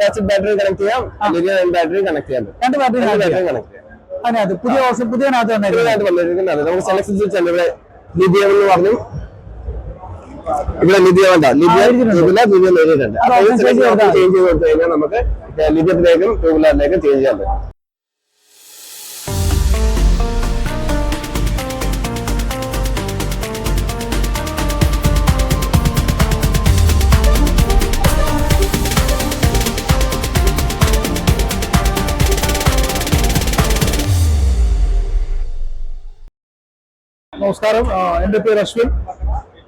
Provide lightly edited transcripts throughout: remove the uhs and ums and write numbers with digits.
Acid battery connect ചെയ്യാം, lithium battery connect ചെയ്യാം. രണ്ട് ബാറ്ററി കണക്ട് ചെയ്യാം. അതിനകത്ത് പുതിയതായിട്ട് വന്നിരിക്കുന്നത് നമുക്ക് സെലക്ട് ചെയ്തിട്ടുണ്ട്. ഇവിടെ ലിഥിയം എന്ന് പറഞ്ഞു, ഇവിടെ ലിഥിയം വേണ്ട, ലിഥിയം എഴുതിയിട്ടുണ്ട്. ചേഞ്ച് ചെയ്ത് കൊടുത്തു കഴിഞ്ഞാൽ നമുക്ക് ലിഥിയത്തിലേക്കും ട്യൂബുലറിലേക്കും ചേഞ്ച് ചെയ്യാൻ പറ്റും. നമസ്കാരം, എൻ്റെ പേര് അശ്വിൻ.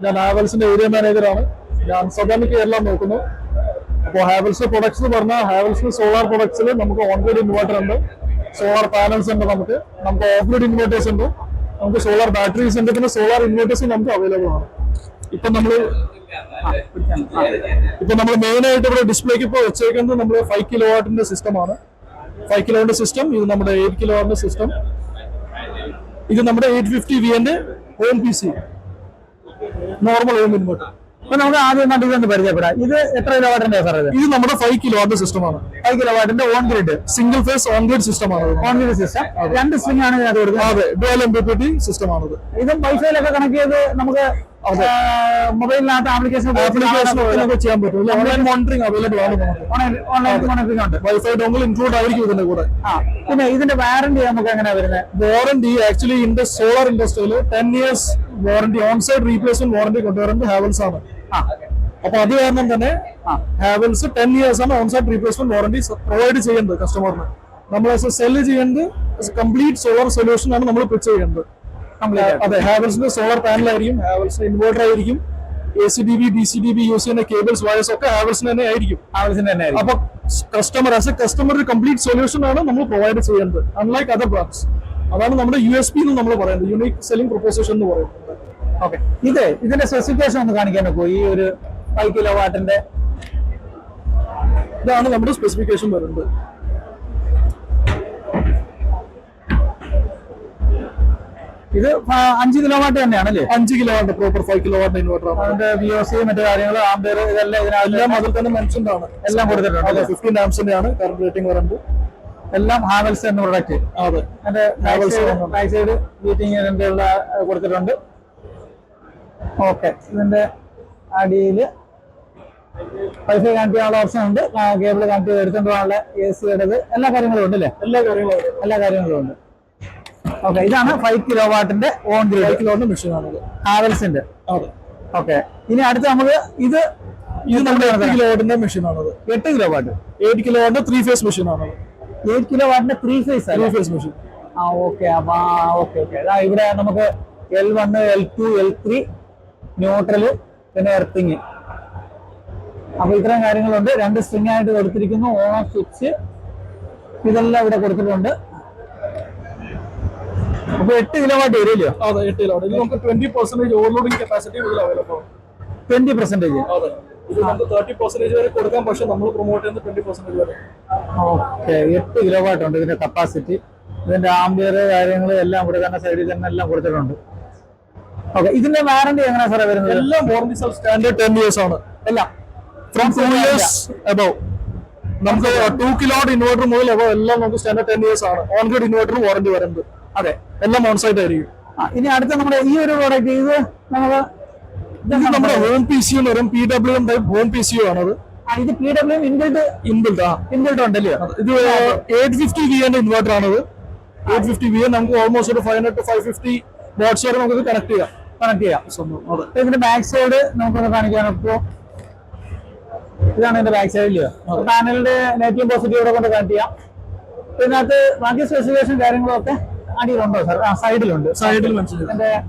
ഞാൻ ഹാവൽസിന്റെ ഏരിയ മാനേജറാണ്. ഞാൻ സദാർണ കേരള നോക്കുന്നു. അപ്പോൾ ഹാവൽസ് പ്രൊഡക്ട്സ് എന്ന് പറഞ്ഞാൽ ഹാവൽസിന് സോളാർ പ്രൊഡക്ട്സിൽ നമുക്ക് ഓൺഗ്രിഡ് ഇൻവേർട്ടർ ഉണ്ട്, സോളാർ പാനൽസ് ഉണ്ട്, നമുക്ക് ഓഫ്-ഗ്രിഡ് ഇൻവേർട്ടേഴ്സ് ഉണ്ട്, നമുക്ക് സോളാർ ബാറ്ററീസ് ഉണ്ട്, പിന്നെ സോളാർ ഇൻവേർട്ടേഴ്സും നമുക്ക് അവൈലബിൾ ആണ്. ഇപ്പൊ നമ്മൾ മെയിൻ ആയിട്ട് ഇവിടെ ഡിസ്പ്ലേക്ക് ഇപ്പോൾ വെച്ചേക്കുന്നത് നമ്മൾ 5 കിലോവാട്ടിന്റെ സിസ്റ്റമാണ്. 5 കിലോന്റെ സിസ്റ്റം, ഇത് നമ്മുടെ 8 കിലോവാട്ടിന്റെ സിസ്റ്റം, ഇത് നമ്മുടെ 850 VA home PC normal home inverter. അപ്പൊ നമുക്ക് ആദ്യം കണ്ടിട്ട് പരിചയപ്പെടാം. ഇത് എത്ര കിലോവാട്ടിന്റെ സാർ? ഇത് നമ്മുടെ 5 കിലോവാട്ട് സിസ്റ്റമാണ്. 5 കിലോവാട്ടിന്റെ on grid single phase on grid സിസ്റ്റമാണ്. ഓൺ ഗ്രിഡ് സിസ്റ്റം, 2 സ്ട്രിംഗ് ആണ് ഇതിനകത്ത് കൊടുക്കുന്നത്. അതെ, ഡുവൽ MPPT സിസ്റ്റമാണത്. ഇതും വൈഫൈയിലൊക്കെ കണക്ട് ചെയ്ത് നമുക്ക് മൊബൈലിനകത്ത് ആപ്ലിക്കേഷൻ ചെയ്യാൻ പറ്റും. ഓൺലൈൻ മോണിറ്ററിംഗ് അവൈലബിൾ ആണ്. ഓൺലൈൻ മോണിറ്ററിംഗ് ഉണ്ട്. വൈഫൈ ഡോങ്കിൾ ഇൻക്ലൂഡ് ആയിരിക്കും ഇതിന്റെ കൂടെ. പിന്നെ ഇതിന്റെ വാറന്റി നമുക്ക് എങ്ങനെയാ വരുന്നത്? വാറന്റി ആക്ച്വലി സോളാർ ഇൻഡസ്ട്രിയിൽ 10 years warranty, on side replacement warranty കൊണ്ടുവരുന്നത് ഹാവൽസ് ആണ്. അപ്പൊ അത് കാരണം തന്നെ ഹാവൽസ് 10 years ആണ് on side replacement warranty provide ചെയ്യുന്നത് കസ്റ്റമറിന്. നമ്മൾ സെല് ചെയ്യുന്നത് കംപ്ലീറ്റ് സോളാർ സൊല്യൂഷൻ ആണ് നമ്മൾ പിച്ച് ചെയ്യുന്നത്. അതെ, ഹാവൽസിന്റെ സോളാർ പാനൽ ആയിരിക്കും, ഹാവൽസിന്റെ ഇൻവേർട്ടർ ആയിരിക്കും, ACDB DCDB യൂസ് ചെയ്യുന്ന കേബിൾസ് വയർസ് ഒക്കെ ഹാവൽസിന് തന്നെ ആയിരിക്കും. അപ്പൊ കസ്റ്റമർ കംപ്ലീറ്റ് സൊല്യൂഷൻ ആണ് നമ്മൾ പ്രൊവൈഡ് ചെയ്യുന്നത്, അൺലൈക്ക് അതർ ബ്രാൻഡ്സ്. അതാണ് നമ്മുടെ USP എന്ന് നമ്മൾ പറയുന്നത്, യൂണിക് സെല്ലിംഗ് പ്രൊപ്പോസിഷൻ എന്ന് പറയുന്നത്. ഓക്കെ, ഇതിന്റെ സ്പെസിഫിക്കേഷൻ ഒന്ന് കാണിക്കാൻ നോക്കൂ. ഈ ഒരു 5 കിലോവാട്ടിന്റെ ഇതാണ് നമ്മുടെ സ്പെസിഫിക്കേഷൻ വരുന്നത്. ഇത് 5 കിലോവാട്ട് തന്നെയാണല്ലേ? 5 കിലോവാട്ട് പ്രോപ്പർ 5 കിലോവാട്ട് ഇൻവെർട്ടർ. അതിന്റെ VOC മറ്റു കാര്യങ്ങൾ, ആംപിയർ, ഇതെല്ലാം എല്ലാം അതിൽ തന്നെ മെൻഷൻഡ് ആണ്, എല്ലാം കൊടുത്തിട്ടുണ്ട്. 15 ആംപ്സിന്റെ ആണ് കറന്റ് റേറ്റിംഗ് വരുന്നത്. എല്ലാം ഹാവൽസ് എന്ന പ്രൊഡക്റ്റ്. അതെ, അതിന്റെ ബാക്ക് സൈഡ് ഹീറ്റിംഗ് കൊടുത്തിട്ടുണ്ട്. ഓക്കെ, ഇതിന്റെ അടിയില് വൈഫൈ കണക്ട് ചെയ്യാനുള്ള ഓപ്ഷൻ ഉണ്ട്, കേബിൾ കണക്ട് ചെയ്ത് എടുത്തുകൊണ്ട് പോകാനുള്ള AC ഇടത്, എല്ലാ കാര്യങ്ങളും ഉണ്ട് അല്ലേ? എല്ലാ കാര്യങ്ങളും ഉണ്ട്. ഓക്കെ, ഇതാണ് 5 കിലോവാട്ടിന്റെ ഓൺ ഗ്രിഡ് മെഷീൻ ആണ് ഹാവൽസിന്റെ. ഓക്കെ, ഇനി അടുത്ത് നമുക്ക് ഇത് നമ്മുടെ 8 കിലോവാട്ടിന്റെ മെഷീൻ ആണത്. 8 കിലോവാട്ട് 8 കിലോവാട്ടിന്റെ 3 ഫേസ് മെഷീൻ ആണത്. 8 കിലോവാട്ടിന്റെ 3 ഫേസ് മെഷീൻ. ഓക്കെ, അപ്പൊ ഓക്കെ. ഇവിടെ നമുക്ക് L1 L2 L3 ന്യൂട്രൽ, പിന്നെ എർത്തിങ്. അപ്പൊ ഇത്രയും കാര്യങ്ങളുണ്ട്. 2 സ്ട്രിംഗ് ആയിട്ട് കൊടുത്തിരിക്കുന്നു. ഓൺ ഓഫ് സ്വിച്ച് ഇതെല്ലാം ഇവിടെ കൊടുത്തിട്ടുണ്ട്. അപ്പൊ 8 കിലോവാട്ട് വരില്ലയോ? അതെ, 8 കിലോവാട്ട്. ഇത് നമുക്ക് 20% ഓവർലോഡിംഗ് കപ്പാസിറ്റി ഇതിൽ അവൈലബിൾ ആണ്. 20%? അതെ, ഇത് നമുക്ക് 30% വരെ കൊടുക്കാം, പക്ഷെ നമ്മൾ പ്രൊമോട്ട് ചെയ്യുന്നത് 20% വരെ. ഓക്കെ, 8 കിലോവാട്ട് ഉണ്ട് ഇതിന്റെ കപ്പാസിറ്റി. ഇതിന്റെ ആംപിയർ കാര്യങ്ങൾ എല്ലാം ഇവിടെ തന്നെ സൈഡിൽ തന്നെ എല്ലാം കൊടുത്തിട്ടുണ്ട്. ഓക്കെ, ഇതിന്റെ വാറന്റി എങ്ങനെയാ സാറേ വരുന്നത്? എല്ലാം വാറന്റി സ്റ്റാൻഡേർഡ് 10 years ആണ്. എല്ലാം ഫ്രം 2 years above. നമുക്ക് 2 കിലോവാട്ട് ഇൻവെർട്ടർ മുതൽ above എല്ലാം നമുക്ക് സ്റ്റാൻഡേർഡ് 10 years ആണ്. ഓൺ ഗ്രിഡ് ഇൻവെർട്ടർ വാറന്റി വരുന്നത്. അതെ, എല്ലാം ഓൺ സൈറ്റ് ആയിരിക്കും. ഇനി അടുത്ത നമ്മുടെ ഈ ഒരു പ്രോഡക്റ്റ്, ഇത് നമ്മുടെ ഹോം PC എന്ന് പറയും, PWM ടൈപ്പ് ഹോം PC ആണത്. ഇത് PWM ഇൻബിൽട്ട് ഉണ്ടല്ലേ? ഇത് 850 VA ഇൻവെർട്ടർ ആണത്. 850 VA നമുക്ക് ഓൾമോസ്റ്റ് ഒരു 500 to 550 വാട്ട്സ് വരെ നമുക്ക് കണക്ട് ചെയ്യാം. ഇതിന്റെ ബാക്ക് സൈഡ് നമുക്കൊന്ന് കാണിക്കാൻ. ഇപ്പോ ഇതാണ് ഇതിന്റെ ബാക്ക് സൈഡില് പാനലിന്റെ നെഗറ്റീവ് പോസിറ്റീവ് കൊണ്ട് കണക്ട് ചെയ്യാം. ഇതിനകത്ത് ബാക്കി സ്പെസിഫിക്കേഷൻ കാര്യങ്ങളൊക്കെ അടിയിലുണ്ടോ സാർ? സൈഡിലുണ്ട്. സൈഡിൽ മനസ്സിലായി.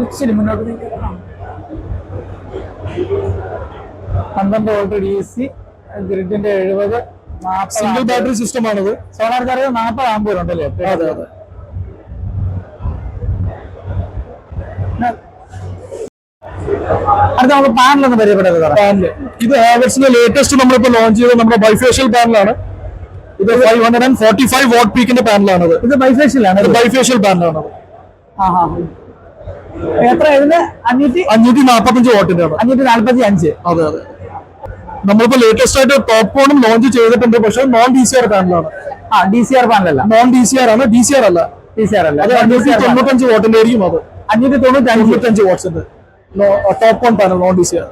ഇച്ചിരി മുന്നോട്ട് 12 volt DC, ഗ്രിഡിന്റെ 70, 40 single battery system ആണത്. സോളാർ ചാർജ് 40 ആംപിയർ ഉണ്ടല്ലേ? അതെ. അടുത്ത നമുക്ക് പാനലൊന്ന് പരിചയപ്പെടുന്നത്. ഇത് ഹാവൽസിന്റെ ലേറ്റസ്റ്റ് നമ്മളിപ്പോ ലോഞ്ച് ചെയ്ത നമ്മുടെ ബൈഫേഷ്യൽ പാനലാണ്. ഇത് 545 വാട്ട് പീക്കിന്റെ പാനലാണത്. ഇത് ബൈഫേഷ്യൽ ആണ്. ബൈഫേഷ്യൽ പാനലാണത്. എത്ര? ഇതിന് 545 വാട്ടിന്റെ ആണ്. 545. അതെ. നമ്മളിപ്പോ ലേറ്റസ്റ്റ് ആയിട്ട് ടോപ്പ് ഫോണും ലോഞ്ച് ചെയ്തിട്ടുണ്ട്, പക്ഷെ നോൺ DCR പാനലാണ്. DCR പാനലല്ല, നോൺ DCR ആണ്, DCR അല്ല. DCR അല്ല, അത് 595 വാട്ടിന്റെ ആയിരിക്കും. അത് 595 വാട്ട്സിന്റെ TOPCon panel, non DCR.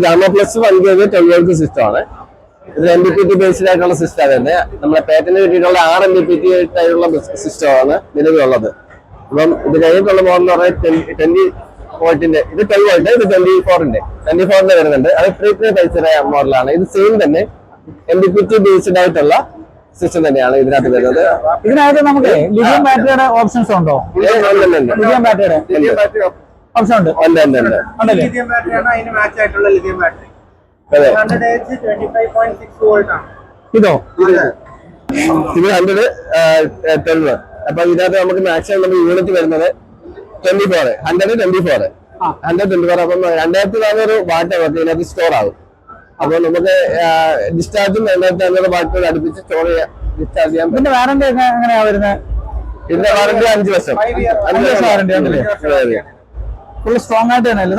Gama plus 1 kW 12V system ആണ്. ഇത് MPPT ബേസ്ഡ് ആയിട്ടുള്ള സിസ്റ്റം തന്നെ. നമ്മളെ പേറ്റന്റ് കിട്ടിയിട്ടുള്ള 6 MPPT ആയിട്ടുള്ള സിസ്റ്റമാണ് നിലവിലുള്ളത്. അപ്പം ഇത് കഴിഞ്ഞിട്ടുള്ള മോഡൽ എന്ന് പറഞ്ഞാൽ 20 വോൾട്ടിന്റെ, ഇത് 12 വോൾട്ട്, ഇത് 24ന്റെ വരുന്നുണ്ട്. അത് 3 പൈസയുടെ മോഡലാണ്. ഇത് സെയിം തന്നെ MPPT ബേസ്ഡ് ആയിട്ടുള്ള സിസ്റ്റം തന്നെയാണ് ഇതിനകത്ത് വരുന്നത്. ഇതിനകത്ത് നമുക്ക് ലിഥിയം ബാറ്ററിയുടെ ഓപ്ഷൻസ് ഉണ്ടോ? ലിഥിയം ബാറ്ററിയുടെ ഓപ്ഷൻ ഉണ്ട്. ലിഥിയം ബാറ്ററിയാണ് അതിന് മാച്ച് ആയിട്ടുള്ള ലിഥിയം ബാറ്ററി. 25.6 വോൾട്ട് ആണ്. ഇതോ? ഇത് 112. അപ്പൊ ഇതിനകത്ത് നമുക്ക് മാക്സിമം നമ്മുടെ യൂണിറ്റ് വരുന്നത് 124. അപ്പം 2400 വാട്ട് ഇതിനകത്ത് സ്റ്റോർ ആകും. അപ്പൊ നമുക്ക് ഡിസ്ചാർജും 2500 വാട്ട് അടുപ്പിച്ച് സ്റ്റോർ ചെയ്യാം, ഡിസ്ചാർജ് ചെയ്യാൻ. ഇതിന്റെ വാറന്റി എങ്ങനെയാ വരുന്നത്? ഇതിന്റെ വാറന്റി 5 വർഷം. 5 വർഷം വാറന്റി ഉണ്ടല്ലേ? ഫുൾ സ്ട്രോങ് ആയിട്ട് തന്നെ അല്ലേ?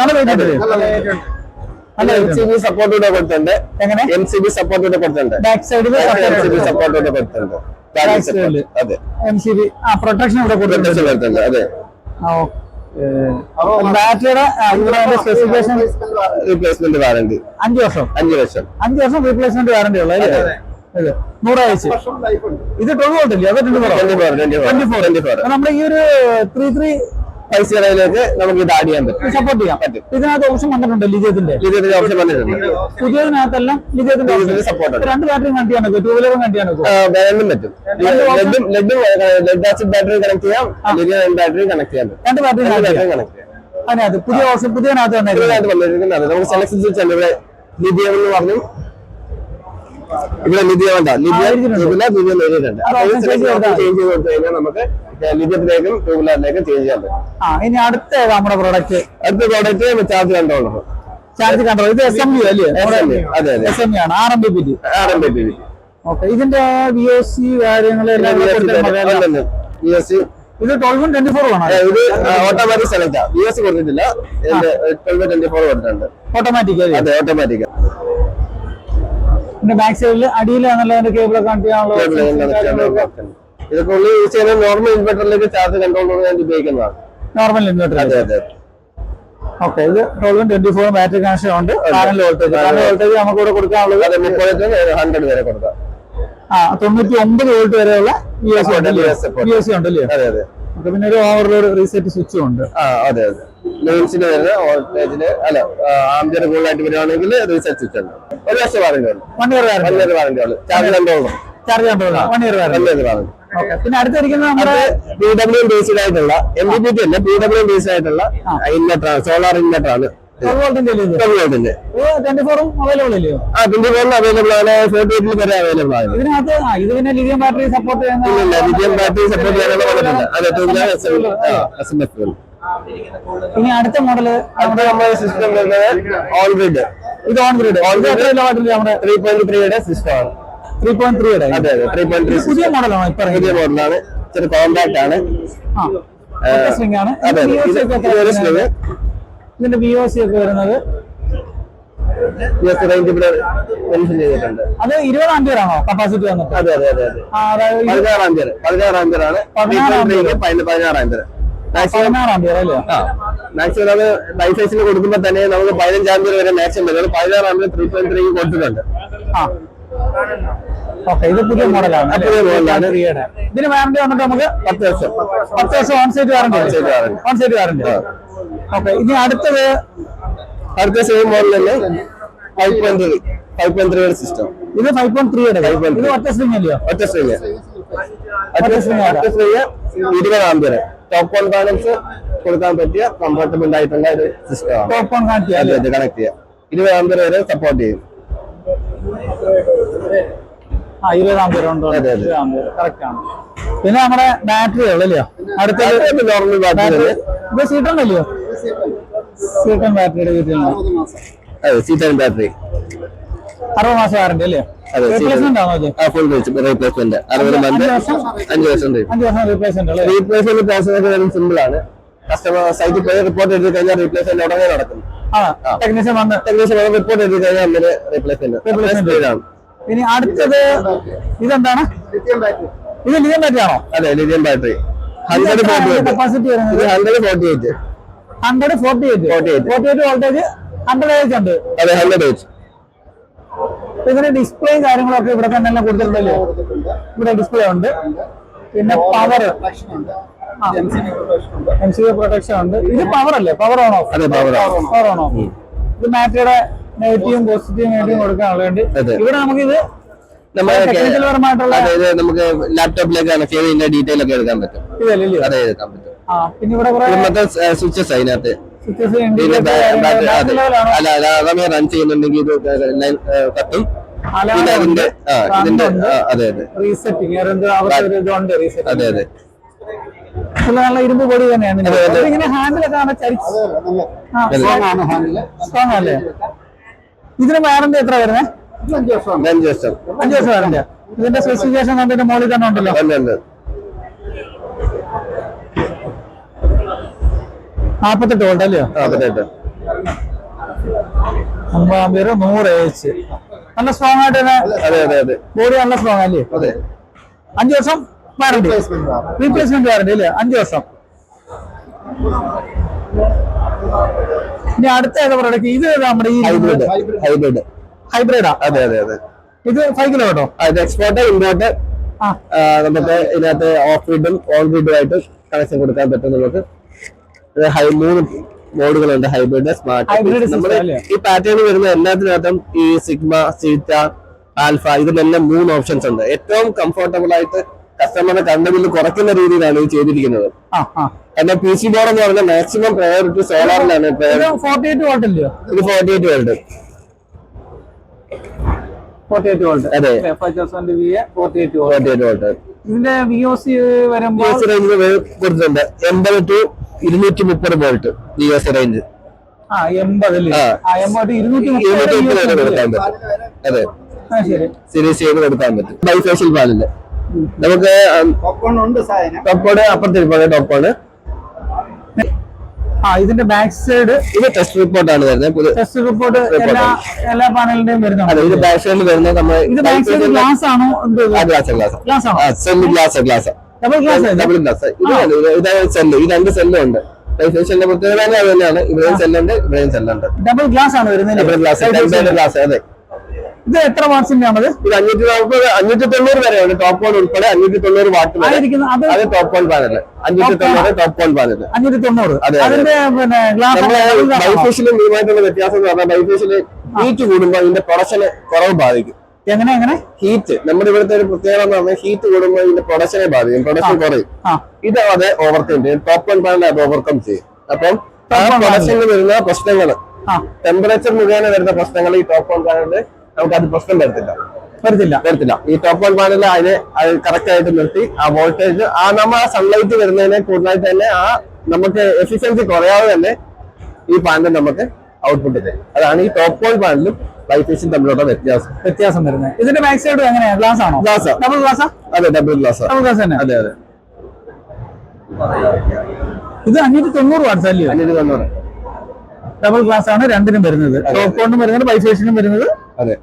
നല്ല MCB സപ്പോർട്ട് കൂടെ കൊടുത്തിട്ടുണ്ട്. എങ്ങനെ? MCB സപ്പോർട്ട് കൂടെ കൊടുത്തിട്ടുണ്ട്. ബാക്ക് സൈഡിൽ MCB സപ്പോർട്ട് കൂടെ കൊടുത്തിട്ടുണ്ട്. അതെ, MCB പ്രൊട്ടക്ഷൻ ഇവിടെ കൊടുത്തിട്ടുണ്ട്. അതെ. ബാറ്ററിയുടെ സ്പെസിഫിക്കേഷൻ റീപ്ലേസ്മെന്റ് വാറന്റി 5 വർഷം. 5 വർഷം റീപ്ലേസ്മെന്റ് വാറന്റി ഉള്ള 100 ആഴ്ച. ഇത് 12 വോൾട്ട് ഇല്ലേ? അത് 24. നമ്മുടെ ഈ ഒരു 33 പൈസയിലേക്ക് നമുക്ക് ഇത് ആഡ് ചെയ്യാൻ പറ്റും, സപ്പോർട്ട് ചെയ്യാൻ പറ്റും. ഇതിനകത്ത് ഓപ്ഷൻ വന്നിട്ടുണ്ട് ലിഥിയത്തിന്റെ ഓപ്ഷൻ വന്നിട്ടുണ്ട്. പുതിയതിനകത്തെല്ലാം ലിഥിയത്തിന്റെ സപ്പോർട്ട്. 2 ബാറ്ററി കണക്ട് ചെയ്യാൻ പറ്റും, 2 വീലറും കണക്ട് ചെയ്യാൻ പറ്റും. പറ്റും. ലെഡ് ആസിഡ് ബാറ്ററി കണക്ട് ചെയ്യാം, ലിഥിയം ബാറ്ററി കണക്ട് ചെയ്യാൻ പറ്റും. 2 ബാറ്ററി കണക്ട് ചെയ്യാം. അതിനകത്ത് പുതിയ ഓപ്ഷൻ പുതിയതിനകത്ത് വന്നിരിക്കുന്നത് നമുക്ക് സെലക്ഷൻ സ്വിച്ച് ഉണ്ട്. ഇവിടെ ലിഥിയം എന്ന് പറഞ്ഞു, ഇവിടെ ലിഥിയം വേണ്ട, ലിഥിയം നേരിട്ടുണ്ട്. ചേഞ്ച് ചെയ്ത് കൊടുത്തു കഴിഞ്ഞാൽ നമുക്ക് ലിഥിയത്തിലേക്കും ട്യൂബുലറിലേക്കും ചേഞ്ച് ചെയ്യാൻ പറ്റും. ഇനി അടുത്ത നമ്മുടെ പ്രോഡക്റ്റ് ചാർജ് കൺട്രോളർ. ഇത് SMU അല്ലേ? അതെ, SMU ആണ്. RMPPT. ഓക്കെ. ഇതിന്റെ VOC കാര്യങ്ങളെല്ലാം VOC ഇത് 12-24 ആണ്. ഇത് ഓട്ടോമാറ്റിക് സെലക്ട്. VOC കൊടുത്തിട്ടില്ല, 12-24 കൊടുത്തിട്ടുണ്ട്. ഓട്ടോമാറ്റിക്. അതെ, ഓട്ടോമാറ്റിക്. പിന്നെ ബാക്ക് സൈഡിൽ അടിയിലാണല്ലോ കേബിൾ കണക്ട് ചെയ്യാനുള്ള. ഇതൊക്കെ ഉള്ളിൽ യൂസ് ചെയ്യുന്ന നോർമൽ ഇൻവെർട്ടറിലേക്ക് ചാർജ് കൺട്രോൾ ഞാൻ ഉപയോഗിക്കുന്നതാണ്. Normal inverter. അതെ. ഓക്കെ. ഇത് 12-24 ബാറ്ററി കണക്ഷൻ ഉണ്ട്. പാനൽ വോൾട്ടേജ് നമുക്ക് ഇവിടെ കൊടുക്കാനുള്ളത് 100 വരെ കൊടുക്കാം. 99 വോൾട്ട് വരെയുള്ള VOC ഉണ്ടല്ലേ? അതെ. പിന്നെ ഒരു ഓവർലോഡ് റീസെറ്റ് സ്വിച്ചും ഉണ്ട്. അതെ. മെയിൻസിന് വരുന്ന വോൾട്ടേജിന് ആംപിയർ കൂടുതലായിട്ട് വരികയാണെങ്കിൽ റീസെറ്റ് സ്വിച്ച് ഉണ്ട്. 1 വർഷം വാറന്റി ഉണ്ട്. 1 ഇയർ വാറന്റി ഉള്ളു. Charge control 1 year warranty. പിന്നെ അടുത്തിരിക്കുന്ന നമ്മുടെ PWM ബേസ്ഡ് ആയിട്ടുള്ള MPPT അല്ല, PWM ബേസ്ഡ് ആയിട്ടുള്ള ഇൻവെർട്ടർ, സോളാർ ഇൻവെർട്ടർ ആണ്. 12 വോൾട്ടിന്റെ 24 അവൈലബിൾ ഇല്ലയോ? 24 അവൈലബിൾ ആണ്, 48 വരെ അവൈലബിൾ ആണ്. ഇതിനകത്ത് ഇത് പിന്നെ ലിഥിയം ബാറ്ററി സപ്പോർട്ട് ചെയ്യുന്ന ലിഥിയം ബാറ്ററി സപ്പോർട്ട് ചെയ്യാനുള്ള വന്നിട്ടുണ്ട്. അതെ, ഇനി അടുത്ത മോഡല് നമ്മുടെ സിസ്റ്റം വരുന്നത് ഓൺ ഗ്രിഡ്. ഇത് ഓൺ ഗ്രിഡ്. നമ്മുടെ 3.3 സിസ്റ്റം ആണ്. 3.3 അതെ, 3.3 പുതിയ മോഡലാണോ? പുതിയ മോഡലാണ്, ചെറിയ കോമ്പാക്ട് ആണ്. ആണ്. അതെ, ഇതിന്റെ VOC ഒക്കെ വരുന്നത് റേഞ്ച് മെൻഷൻ ചെയ്തിട്ടുണ്ട്. അത് 20 ആംപിയർ ആണോ കപ്പാസിറ്റി വന്നിട്ട്? അതെ. 16 ആംപിയർ ആണ്. 16 ആംപിയർ അല്ലേ? മാക്സിമം നമ്മൾ ലൈസൻസിന് കൊടുക്കുമ്പോൾ തന്നെ നമുക്ക് 15 ആംപിയർ വരെ മാക്സിമം വരും. 16 ആംപിയർ 3.3 കൊടുത്തിട്ടുണ്ട്. ഓക്കെ. ഇത് പുതിയ മോഡലാണ്. ഇതിന് വാറന്റി വന്നിട്ട് നമുക്ക് 10 വർഷം ഓൺസൈറ്റ് വാറന്റി. ഓക്കെ. ഇനി അടുത്ത സെയിം മോഡൽ തന്നെ 5.3 സിസ്റ്റം. ഇത് 5.3 ഇത് ഒറ്റ സ്ട്രിംഗ് അല്ലയോ? ഒറ്റ string 20 ampere top on balance കൊടുക്കാൻ പറ്റിയ കംഫർട്ടബിൾ ആയിട്ടുള്ള ഒരു സിസ്റ്റമാണ്. ടോപ്പ് ഓൺ കണക്ട് ചെയ്യാം. 20 ആംപിയർ വരെ സപ്പോർട്ട് ചെയ്യും. 20 ആംപിയർ ഉണ്ട്. കറക്റ്റ് ആണ്. പിന്നെ നമ്മുടെ ബാറ്ററികളല്ലയോ? അടുത്തത് നോർമൽ ബാറ്ററി. ഇത് സീറ്റൺ അല്ലയോ? സീറ്റൺ ബാറ്ററിയുടെ വീട്ടിലാണ്. അതെ, സീറ്റൺ ബാറ്ററി. 60 മാസം വാറണ്ടി അല്ലേ? അതെ, റീപ്ലേസ്മെന്റ് ആണോ ഇത്? ഫുൾ റീപ്ലേസ്മെന്റ് 60 മന്ത് 5 വർഷം 5 വർഷം റീപ്ലേസ്മെന്റ് അല്ലേ? റീപ്ലേസ്മെന്റ് പ്രോസസ് സിമ്പിൾ ആണ്. കസ്റ്റമർ സൈറ്റിൽ പോയി റിപ്പോർട്ട് ചെയ്ത് കഴിഞ്ഞാൽ റീപ്ലേസ്മെന്റ് ഉടനെ നടക്കും. ടെക്നീഷ്യൻ വന്ന് റിപ്പോർട്ട് ചെയ്ത് കഴിഞ്ഞാൽ അന്നേരം റീപ്ലേസ്മെന്റ് ആണ്. ഇനി അടുത്തത് ഇതെന്താണ്? ഇത് ലിഥിയം ബാറ്ററി ആണോ? അതെ, ലിഥിയം ബാറ്ററി 148 കപ്പാസിറ്റി വരുന്നത് 148 148 വോൾട്ടേജ് 100 Hz ഉണ്ട്. അതെ 100 ഇതിന് ഡിസ്പ്ലേയും കാര്യങ്ങളൊക്കെ ഇവിടെ തന്നെ കൊടുത്തിട്ടുണ്ടല്ലോ. ഇവിടെ ഡിസ്പ്ലേ ഉണ്ട്, പിന്നെ പവർ MCB പ്രൊട്ടക്ഷൻ ഉണ്ട്. ഇത് പവർ അല്ലേ? പവർ ഓണോ? അതെ, പവർ ഓണോ? ഇത് ബാറ്ററിയുടെ നെഗറ്റീവും പോസിറ്റീവും നെഗറ്റീവും കൊടുക്കാനുള്ള വേണ്ടി ഇവിടെ നമുക്ക് ഇത് ടെക്നിക്കൽ പരമായിട്ടുള്ള നമുക്ക് ലാപ്ടോപ്പിലേക്ക് കണക്ട് ചെയ്ത് ഇതിന്റെ ഡീറ്റെയിൽ ഒക്കെ എടുക്കാൻ പറ്റും. ഇതല്ലേ? അതെ, എടുക്കാൻ പറ്റും. പിന്നെ ഇവിടെ കുറെ സ്വിച്ചസ് അതിനകത്ത് സ്വിച്ചസ് അതെ റൺ ചെയ്യുന്നുണ്ടെങ്കിൽ ഇത് കത്തും. പിന്നെ അതിന്റെ ഇതിന്റെ അതെ റീസെറ്റിംഗ് അതെ അതെ നല്ല ഇരുമ്പ് പൊടി തന്നെയാണ്. ഇങ്ങനെ ഹാൻഡിലൊക്കെ സ്ട്രോങ് അല്ലേ? ഇതിന് വാറന്റി എത്ര വരുന്നത്? 5 വർഷം 5 വർഷം വാറന്റിയാ. ഇതിന്റെ സ്പെസിഫിക്കേഷൻ കണ്ടിട്ട് മോളിൽ തന്നെ ഉണ്ടല്ലോ. 48 വോൾട്ട് അല്ലയോ? 48 50 100 AH. നല്ല സ്ട്രോങ് ആയിട്ട് തന്നെ. അതെ ബോഡി നല്ല സ്ട്രോങ് അല്ലേ? അതെ 5 വർഷം വാറന്റി, റീപ്ലേസ്മെന്റ് വാറന്റി അല്ലേ? 5 വർഷം. ഇനി അടുത്ത ഏതാ പ്രോഡക്റ്റ്? ഇത് നമ്മുടെ ഈ ഹൈബ്രിഡാ? അതെ ഇത് 5 കിലോ കേട്ടോ. ഇത് എക്സ്പോർട്ട് ഇമ്പോർട്ട് നമുക്ക് ഇതിനകത്ത് ഓഫ് ഗ്രിഡും ഓൺ ഗ്രിഡും ആയിട്ട് കണക്ഷൻ കൊടുക്കാൻ പറ്റും. നമുക്ക് 3 മോഡുകളുണ്ട്, ഹൈബ്രിഡ്, സ്മാർട്ട്. നമ്മുടെ ഈ പാറ്റേൺ വരുന്ന എല്ലാത്തിനകത്തും ഈ സിഗ്മ, സീറ്റ, ആൽഫ ഇതിനെല്ലാം 3 ഓപ്ഷൻസ് ഉണ്ട്. ഏറ്റവും കംഫർട്ടബിൾ ആയിട്ട് കസ്റ്റമറുടെ കറണ്ട് ബില്ല് കുറയ്ക്കുന്ന രീതിയിലാണ് ഇത് ചെയ്തിരിക്കുന്നത്. കാരണം PC ബോർഡ് എന്ന് പറഞ്ഞാൽ മാക്സിമം പ്രയോറിറ്റി സോളാറിലാണ്. 48 വോൾട്ട് ഇല്ലയോ? ഇത് 48 വോൾട്ട്. 48 വോൾട്ട്. അതെ 5000 VA 48 വോൾട്ട്. ഇതിന്റെ VOC വരുമ്പോൾ റേഞ്ച് കൊടുത്തിട്ടുണ്ട് 80 to 230 വോൾട്ട് VOC റേഞ്ച്. 230 വരെ കൊടുക്കാൻ പറ്റും. അതെ, സീരീസ് ചെയ്ത് കൊടുക്കാൻ പറ്റും. ബൈഫേഷ്യൽ പാലില് നമുക്ക് ടോപ്പോണ് അപ്പുറത്തിരിപ്പാണ്. ടോപ്പാണ് ഇതിന്റെ ബാക്ക് സൈഡ്. ഇത് ടെസ്റ്റ് റിപ്പോർട്ടാണ് വരുന്നത്. ടെസ്റ്റ് റിപ്പോർട്ട് എല്ലാ പാനലിന്റെയും വരുന്നുണ്ട്. അതെ, ഇത് ബാക്ക് സൈഡിൽ വരുന്നത് നമ്മൾ ഗ്ലാസ് ആണോ? Glass double glass. ഇതാണ് സെല്ല്. ഈ 2 സെല്ലും ഉണ്ട്. ബൈഫേഷ്യലിന്റെ പ്രത്യേകത അത് തന്നെയാണ്. ഇവിടെയും സെല്ലുണ്ട്, ഇവിടെയും സെല്ലുണ്ട്. ഡബിൾ ഗ്ലാസ് ആണ് വരുന്നത്. Double glass. അതെ. ഇത് എത്ര വാട്ട്സിന്റെ ആണത്? ഇത് 590 വരെയാണ്. ടോപ്പ് ഓൺ ഉൾപ്പെടെ 590 വാട്ട് വരെ. അത് top on panel. 590 top on panel. 590. അതെ. അതിന്റെ പിന്നെ ബൈഫേഷ്യലും ഇതുമായിട്ടുള്ള വ്യത്യാസം എന്ന് പറഞ്ഞാൽ ബൈഫേഷ്യല് ഹീറ്റ് കൂടുമ്പോൾ ഇതിന്റെ പ്രൊഡക്ഷന് കുറവ് ബാധിക്കും. എങ്ങനെ ഹീറ്റ് നമ്മുടെ ഇവിടുത്തെ ഒരു പ്രത്യേകത എന്ന് പറഞ്ഞാൽ ഹീറ്റ് കൂടുമ്പോൾ ഇതിന്റെ പ്രൊഡക്ഷനെ ബാധിക്കും. പ്രൊഡക്ഷൻ കുറയും. ഇത് അത് ഓവർകം ചെയ്യും. ടോപ്പ് ഓൺ പാനൽ അത് ഓവർകം ചെയ്യും. അപ്പം ആ പ്രൊഡക്ഷനിൽ വരുന്ന പ്രശ്നങ്ങൾ, ടെമ്പറേച്ചർ മുഖേന വരുന്ന പ്രശ്നങ്ങൾ ഈ ടോപ്പ് ഓൺ പാനലിൽ നമുക്ക് അത് പ്രശ്നം വരത്തില്ല. ഈ ടോപ്പ് ഓൺ പാനൽ അതിനെ കറക്റ്റ് ആയിട്ട് നിർത്തി ആ വോൾട്ടേജ് നമ്മൾ ആ സൺലൈറ്റ് വരുന്നതിനെ കൂടുതലായിട്ട് തന്നെ നമുക്ക് എഫിഷ്യൻസി കുറയാതെ തന്നെ ഈ പാനൽ നമുക്ക് ഔട്ട്പുട്ട് തരും. അതാണ് ഈ ടോപ്പ് ഓൺ പാനലും ബൈഫേഷ്യൻ തമ്മിലുള്ള വ്യത്യാസം വരുന്നത്. ഇതിന്റെ ബാക്ക് സൈഡ് എങ്ങനെയാ? ഗ്ലാസ് ആണോ? ഗ്ലാസ്. Double glass. അതെ, ഡബിൾ ഗ്ലാസ്. അതെ. ഇത് 590 വാട്ട്സ് അല്ലയോ? 590. ഡബിൾ ഗ്ലാസ് ആണ് രണ്ടിനും വരുന്നത്. ടോപ്പ് ഓണും വരുന്നത്, ബൈഫേഷ്യനും വരുന്നത്. അതെ.